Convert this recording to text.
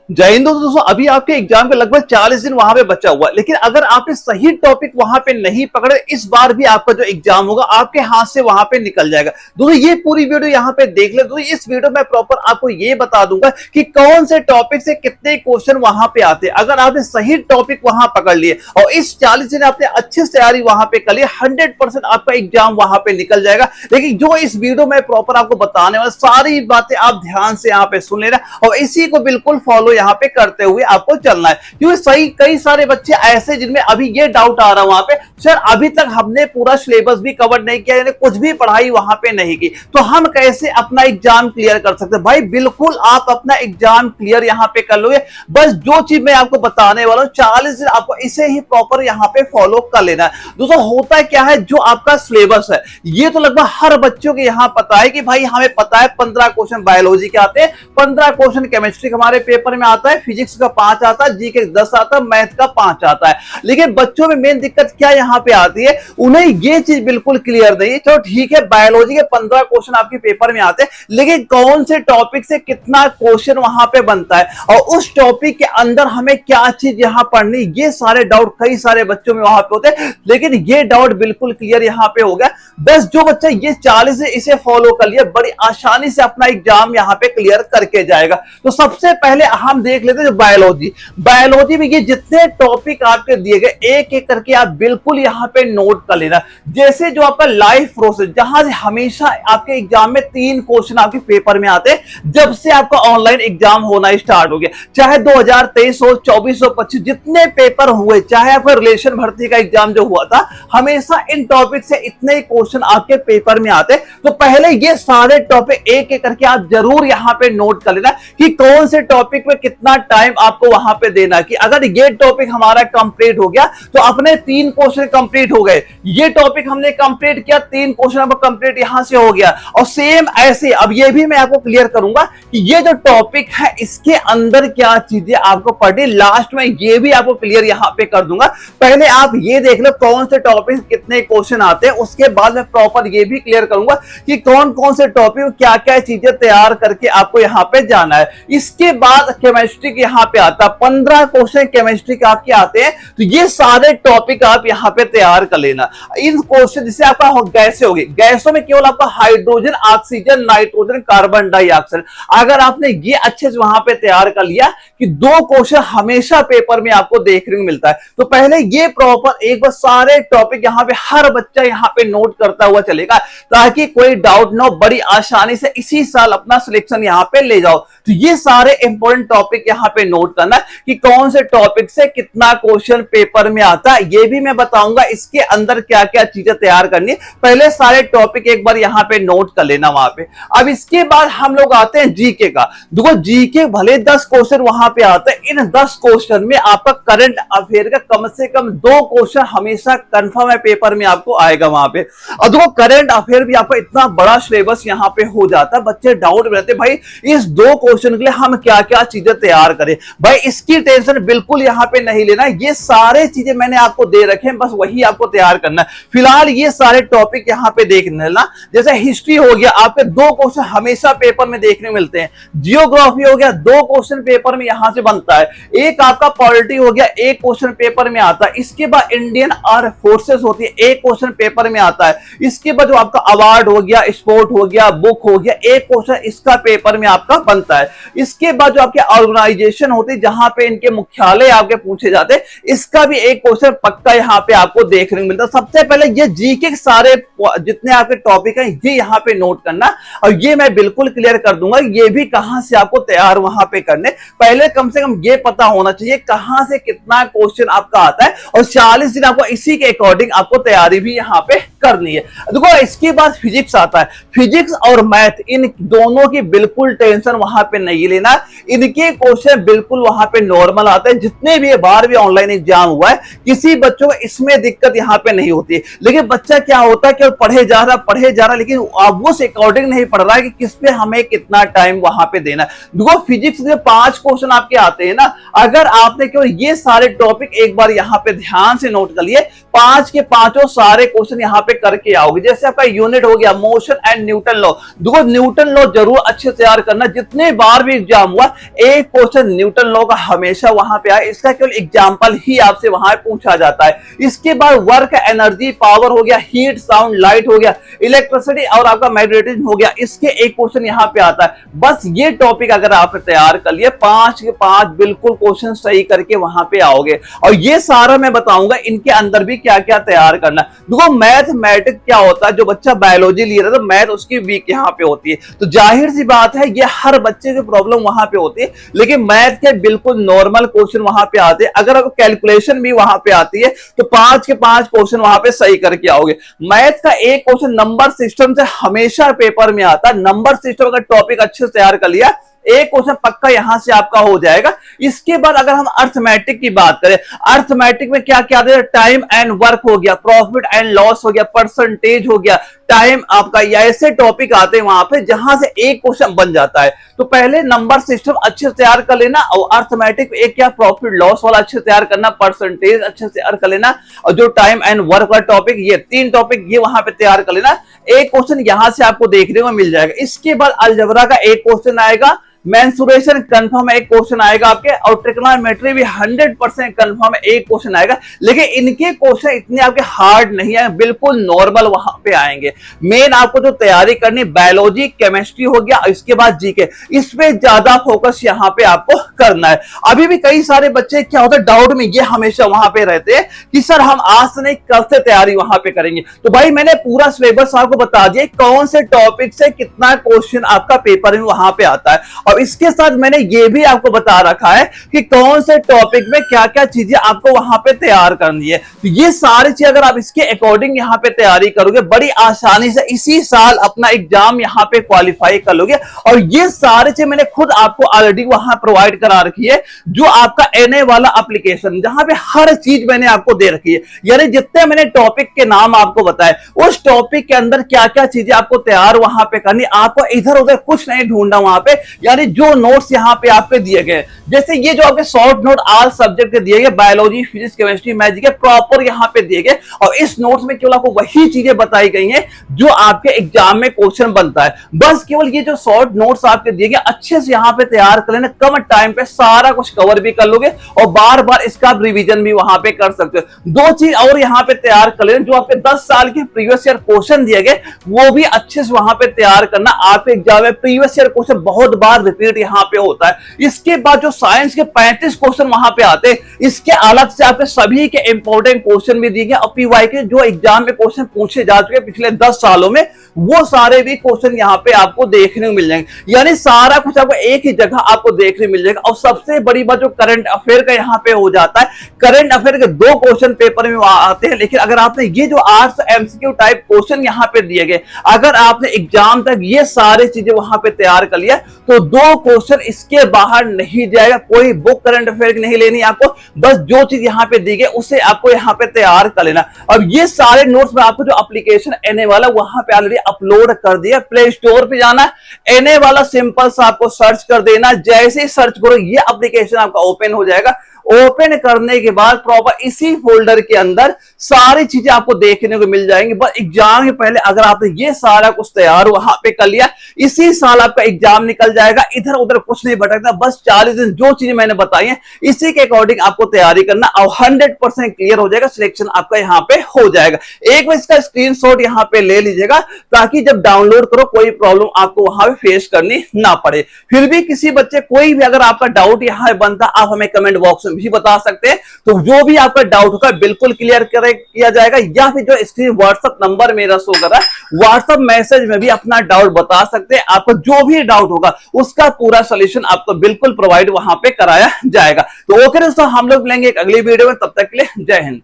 जय हिंद दोस्तों। अभी आपके एग्जाम के लगभग 40 दिन वहां पे बचा हुआ है, लेकिन अगर आपने सही टॉपिक वहां पे नहीं पकड़े, इस बार भी आपका जो एग्जाम होगा आपके हाथ से वहां पे निकल जाएगा। दोस्तों ये पूरी वीडियो यहाँ पे देख ले। दोस्तों इस वीडियो में प्रॉपर आपको ये बता दूंगा कि कौन से टॉपिक से कितने क्वेश्चन वहां पे आते हैं। अगर आपने सही टॉपिक वहां पकड़ लिए और इस 40 दिन आपने अच्छे से तैयारी वहां पे कर ली, 100% आपका एग्जाम वहां पे निकल जाएगा। लेकिन जो इस वीडियो में प्रॉपर आपको बताने वाला सारी बातें आप ध्यान से यहाँ पे सुन लेना और इसी को बिल्कुल फॉलो यहाँ पे करते हुए आपको चलना है। क्योंकि सही कई सारे बच्चे ऐसे जिनमें अभी ये डाउट आ रहा है वहां पे, सर अभी तक हमने पूरा सिलेबस भी कवर नहीं किया, यानी कुछ भी पढ़ाई वहां पे नहीं की, तो हम कैसे अपना एग्जाम क्लियर कर सकते हैं। भाई बिल्कुल आप अपना एग्जाम क्लियर यहाँ पे कर लोगे। बस जो चीज मैं आपको बताने वाला हूँ 40 दिन आपको इसे ही प्रॉपर यहाँ पे फॉलो कर लेना है। दोस्तों होता क्या है, जो आपका सिलेबस है ये तो लगभग हर बच्चों के यहाँ पता है कि भाई हमें पता है 15 क्वेश्चन बायोलॉजी के आते हैं, 15 क्वेश्चन केमिस्ट्री हमारे पेपर में आता है, फिजिक्स का 5 आता है, जीके 10 आता है, मैथ का 5 आता है। लेकिन बच्चों में मेन दिक्कत क्या यहाँ पे आती है, उन्हें ये चीज बिल्कुल क्लियर नहीं है। चलो ठीक है, बायोलॉजी के 15 क्वेश्चन आपके पेपर में आते हैं, लेकिन कौन से टॉपिक से कितना क्वेश्चन वहां पे बनता है और उस टॉपिक के अंदर हमें क्या चीज यहाँ पढ़नी, ये सारे डाउट कई सारे बच्चों में वहां पे होते हैं। लेकिन ये डाउट बिल्कुल क्लियर यहाँ पे हो गया। बस जो बच्चा ये 40 से इसे फॉलो कर लिया, बड़ी आसानी से अपना एग्जाम यहाँ पे क्लियर करके जाएगा। तो सबसे पहले हम देख लेते हैं बायोलॉजी में ये जितने टॉपिक आपके दिए गए एक एक करके आप बिल्कुल यहाँ पे नोट कर लेना। जैसे जो आपका लाइफ प्रोसेस, जहां से हमेशा आपके एग्जाम में 3 क्वेश्चन आपके पेपर में आते हैं जब से आपका ऑनलाइन एग्जाम होना स्टार्ट हो गया, चाहे 2023 हो, 24 हो, 25 जितने पेपर हुए, चाहे आपका रिलेशन भर्ती का एग्जाम जो हुआ था, हमेशा इन टॉपिक से इतने क्वेश्चन आपके पेपर में आते। तो पहले ये सारे टॉपिक एक एक करके आप जरूर यहाँ पे नोट कर लेना कि कौन से टॉपिक में कितना टाइम आपको वहां पे देना, कि अगर ये टॉपिक हमारा कंप्लीट हो गया तो अपने 3 क्वेश्चन कंप्लीट हो गए, ये टॉपिक हमने कंप्लीट किया, 3 क्वेश्चन अब कंप्लीट यहां से हो गया। और सेम ऐसे अब ये भी मैं आपको क्लियर करूंगा कि ये जो टॉपिक है इसके अंदर क्या चीजें आपको पढ़नी, लास्ट में ये भी आपको क्लियर यहां पे कर दूंगा। पहले आप ये देख लो कौन से टॉपिक कितने क्वेश्चन आते हैं, उसके बाद मैं प्रॉपर ये भी क्लियर करूंगा कि कौन कौन से टॉपिक क्या क्या चीजें तैयार करके आपको यहाँ पे जाना है। इसके बाद केमिस्ट्री के यहाँ पे आता है, 15 क्वेश्चन केमिस्ट्री के आपके आते हैं, तो ये सारे टॉपिक आप यहाँ पे तैयार कर लेना। इन क्वेश्चन जिसे आपका गैसें होगी, गैसों में केवल आपका hydrogen, oxygen, nitrogen, carbon dioxide, अगर आपने ये अच्छे से वहां पे तैयार कर लिया कि 2 क्वेश्चन हमेशा पेपर में आपको देखने को मिलता है, तो पहले ये प्रॉपर एक बार सारे टॉपिक यहाँ पे हर बच्चा यहाँ पे नोट करता हुआ चलेगा, ताकि कोई डाउट ना हो, बड़ी आसानी से इसी साल अपना सिलेक्शन यहाँ पे ले जाओ। तो ये सारे इंपॉर्टेंट टॉपिक यहाँ पे नोट करना कि कौन से टॉपिक से कितना क्वेश्चन पेपर में आता है, ये भी मैं बताऊंगा इसके अंदर क्या क्या चीजें तैयार करनी। पहले सारे टॉपिक एक बार यहाँ पे नोट कर लेना वहां पे। अब इसके बाद हम लोग आते हैं जीके का। देखो जीके भले 10 क्वेश्चन वहां पे आते हैं, इन 10 क्वेश्चन में आपका करंट अफेयर का कम से कम 2 क्वेश्चन हमेशा कंफर्म है पेपर में आपको आएगा वहां पे। और देखो करंट अफेयर भी आपका इतना बड़ा सिलेबस यहाँ पे हो जाता है, बच्चे डाउट में रहते भाई इस 2 क्वेश्चन के लिए हम क्या क्या चीजें तैयार करें। भाई इसकी टेंशन बिल्कुल यहाँ पे नहीं लेना, ये सारे चीजें मैंने आपको दे रखे हैं, बस वही आपको तैयार करना है। फिलहाल ये सारे टॉपिक यहाँ पे देख लेना। जैसे हिस्ट्री हो गया, आपके 2 क्वेश्चन हमेशा पेपर में देखने मिलते हैं। जियोग्राफी हो गया, 2 क्वेश्चन पेपर में यहां से बनता है। एक आपका पॉलिटी हो गया, 1 क्वेश्चन पेपर में आता है। इसके बाद इंडियन आर्म फोर्सेस होती है, 1 क्वेश्चन पेपर में आता है। इसके बाद जो आपका अवार्ड हो गया, स्पोर्ट हो गया, बुक हो गया, 1 क्वेश्चन इसका पेपर में आपका बनता है। इसके बाद जो आपके ऑर्गेनाइजेशन होती है जहां पे इनके मुख्यालय आपके पूछे जाते हैं, इसका भी 1 क्वेश्चन पक्का यहाँ पे आपको देखने को मिलता है। सबसे पहले ये जीके के सारे जितने आपके टॉपिक हैं ये यहाँ पे नोट करना, और ये मैं बिल्कुल क्लियर कर दूंगा ये भी कहां से आपको तैयार वहां पे करने। पहले कम से कम ये पता होना चाहिए कहां से कितना क्वेश्चन आपका आता है, और 40 दिन आपको इसी के अकॉर्डिंग आपको तैयारी भी यहाँ पे करनी है। देखो इसके बाद फिजिक्स आता है। फिजिक्स और मैथ इन दोनों की बिल्कुल टेंशन वहां पे नहीं लेना, इनके क्वेश्चन बिल्कुल वहां पे नॉर्मल आते हैं। जितने भी बार भी ऑनलाइन एग्जाम हुआ है किसी बच्चों को इसमें दिक्कत यहाँ पे नहीं होती है। लेकिन बच्चा क्या होता है कि पढ़े जा रहा लेकिन अब उस अकॉर्डिंग नहीं पढ़ रहा है कि किस पे हमें कितना टाइम वहां पे देना है। देखो फिजिक्स के 5 क्वेश्चन आपके आते हैं ना, अगर आपने केवल ये सारे टॉपिक एक बार यहाँ पे ध्यान से नोट कर लिए, 5 के 5 सारे क्वेश्चन यहाँ पे पे करके आओगे। जैसे आपका यूनिट हो गया मोशन एंड न्यूटन लॉ, देखो न्यूटन लॉ जरूर अच्छे से तैयार करना। जितने बार भी एग्जाम हुआ एक क्वेश्चन न्यूटन लॉ का हमेशा वहां पे आए, इसका केवल एग्जाम्पल ही आपसे वहां पूछा जाता है। इसके बाद वर्क, एनर्जी, पावर हो गया, हीट, साउंड, लाइट हो गया, इलेक्ट्रिसिटी और आपका मैग्नेटिज्म हो गया, इसके एक क्वेश्चन यहाँ पे आता है। बस ये टॉपिक अगर आप तैयार कर लिए 5 के 5 बिल्कुल क्वेश्चन सही करके वहां पे आओगे। और ये सारा मैं बताऊंगा इनके अंदर भी क्या क्या तैयार करना। देखो मैथमेटिक्स क्या होता है, जो बच्चा बायोलॉजी ले रहा है तो मैथ उसकी वीक यहाँ पे होती है, तो जाहिर सी बात है ये हर बच्चे की प्रॉब्लम वहां पे होती है। लेकिन मैथ के बिल्कुल नॉर्मल क्वेश्चन वहां पे आते हैं। अगर आपको कैलकुलेशन भी वहां पे आती है तो 5 के 5 क्वेश्चन वहां पे सही करके आओगे। मैथ का एक क्वेश्चन नंबर सिस्टम से हमेशा पेपर में आता है। नंबर सिस्टम का टॉपिक अच्छे से तैयार कर लिया, एक क्वेश्चन पक्का यहां से आपका हो जाएगा। इसके बाद अगर हम अर्थमेटिक की बात करें, अर्थमेटिक में क्या क्या आता है, टाइम एंड वर्क हो गया, प्रॉफिट एंड लॉस हो गया, परसेंटेज हो गया, टाइम आपका, ऐसे टॉपिक आते हैं वहां पे जहां से एक क्वेश्चन बन जाता है। तो पहले नंबर सिस्टम अच्छे से तैयार कर लेना, और अर्थमेटिक एक क्या प्रॉफिट लॉस वाला अच्छे से तैयार करना, परसेंटेज अच्छे से तैयार कर लेना, और जो टाइम एंड वर्क वाला टॉपिक, ये 3 टॉपिक ये वहां पे तैयार कर लेना। एक क्वेश्चन यहां से आपको देखने को मिल जाएगा। इसके बाद अलजेब्रा का एक क्वेश्चन आएगा, मेंसुरेशन कंफर्म एक क्वेश्चन आएगा आपके, और ट्रिग्नोमेट्री भी 100% कंफर्म एक क्वेश्चन आएगा। लेकिन इनके क्वेश्चन इतने आपके हार्ड नहीं है, बिल्कुल नॉर्मल वहां पे आएंगे। मेन आपको जो तैयारी करनी बायोलॉजी, केमिस्ट्री हो गया, इसके बाद जीके, इस पे ज्यादा फोकस यहाँ पे आपको करना है। अभी भी कई सारे बच्चे क्या होता है डाउट में ये हमेशा वहां पे रहते हैं कि सर हम आज से नहीं कल से तैयारी वहां पे करेंगे। तो भाई मैंने पूरा सिलेबस आपको बता दिया कौन से टॉपिक से कितना क्वेश्चन आपका पेपर में वहां पे आता है, और इसके साथ मैंने ये भी आपको बता रखा है कि कौन से टॉपिक में क्या क्या चीजें आपको वहां पे तैयार करनी है। तो ये सारी चीज अगर आप इसके अकॉर्डिंग यहाँ पे तैयारी करोगे बड़ी आसानी से इसी साल अपना एग्जाम यहाँ पे क्वालिफाई कर लोगे। और ये सारी चीज मैंने खुद आपको ऑलरेडी वहां प्रोवाइड करा रखी है, जो आपका एनए वाला एप्लीकेशन, जहां पे हर चीज मैंने आपको दे रखी है। यानी जितने मैंने टॉपिक के नाम आपको बताए उस टॉपिक के अंदर क्या क्या चीजें आपको तैयार वहां पे करनी, आपको इधर उधर कुछ नहीं ढूंढना वहां पे। यानी जो नोट्स यहाँ पे आपके दिए गए, जैसे ये जो आपके शॉर्ट नोट ऑल सब्जेक्ट के दिए गए, बायोलॉजी, फिजिक्स, केमिस्ट्री, मैथ के प्रॉपर यहाँ पे दिए गए, और इस नोट्स में केवल आपको वही चीजें बताई गई हैं जो आपके एग्जाम में क्वेश्चन बनता है। बस केवल ये जो शॉर्ट नोट्स आपके दिए गए अच्छे से यहाँ पे तैयार कर लेना, कम टाइम पे सारा कुछ कवर भी कर लोगे, और बार बार इसका रिविजन भी वहां पे कर सकते हो। 2 चीज और यहाँ पे तैयार कर लेना, जो आपके 10 साल के प्रीवियस ईयर क्वेश्चन दिए गए वो भी अच्छे से वहां पे तैयार करना। आपके एग्जाम में प्रीवियस ईयर क्वेश्चन बहुत बार रिपीट यहाँ पे होता है। इसके बाद जो साइंस के 35 क्वेश्चन वहां पे आते हैं, इसके अलग से आपके सभी के इंपॉर्टेंट क्वेश्चन भी दिए गए, और पीवाई के जो एग्जाम में क्वेश्चन पूछे जा चुके पिछले 10 सालों में वो सारे भी क्वेश्चन यहाँ पे आपको देखने को मिल जाएंगे। यानी सारा कुछ आपको एक ही जगह आपको देखने मिल जाएगा। और सबसे बड़ी बात जो करंट अफेयर का यहाँ पे हो जाता है, करंट अफेयर के 2 क्वेश्चन पेपर में आते हैं, लेकिन अगर आपने ये जो 8 एमसीक्यू टाइप क्वेश्चन यहाँ पे दिए गए, अगर आपने एग्जाम तक ये सारी चीजें वहां पे तैयार कर लिया तो 2 क्वेश्चन इसके बाहर नहीं जाएगा। कोई बुक करंट अफेयर की नहीं लेनी आपको, बस जो चीज यहाँ पे दी गई उसे आपको यहाँ पे तैयार कर लेना। अब ये सारे नोट्स में आपको जो एप्लीकेशन एनए वाला वहां पे ऑलरेडी अपलोड कर दिया, प्ले स्टोर पे जाना, एनए वाला सिंपल सा आपको सर्च कर देना। जैसे ही सर्च करो ये एप्लीकेशन आपका ओपन हो जाएगा। ओपन करने के बाद प्रॉपर इसी फोल्डर के अंदर सारी चीजें आपको देखने को मिल जाएंगी। बस एग्जाम के पहले अगर आपने ये सारा कुछ तैयार वहां पे कर लिया, इसी साल आपका एग्जाम निकल जाएगा। इधर उधर कुछ नहीं भटकना, बस 40 दिन जो चीजें मैंने बताई हैं इसी के अकॉर्डिंग आपको तैयारी करना, और 100% क्लियर हो जाएगा, सिलेक्शन आपका यहाँ पे हो जाएगा। एक बार इसका स्क्रीनशॉट यहाँ पे ले लीजिएगा, ताकि जब डाउनलोड करो कोई प्रॉब्लम आपको वहां पे फेस करनी ना पड़े। फिर भी किसी बच्चे कोई भी अगर आपका डाउट यहाँ बनता, आप हमें कमेंट बॉक्स भी बता सकते हैं, तो जो भी आपका डाउट होगा बिल्कुल क्लियर किया जाएगा। या फिर जो स्क्रीन व्हाट्सएप नंबर मेरा शो कर रहा है, व्हाट्सएप मैसेज में भी अपना डाउट बता सकते हैं। आपको जो भी डाउट होगा उसका पूरा सोल्यूशन आपको बिल्कुल प्रोवाइड वहां पे कराया जाएगा। तो ओके दोस्तों, हम लोग मिलेंगे एक अगली वीडियो में, तब तक के लिए जय हिंद।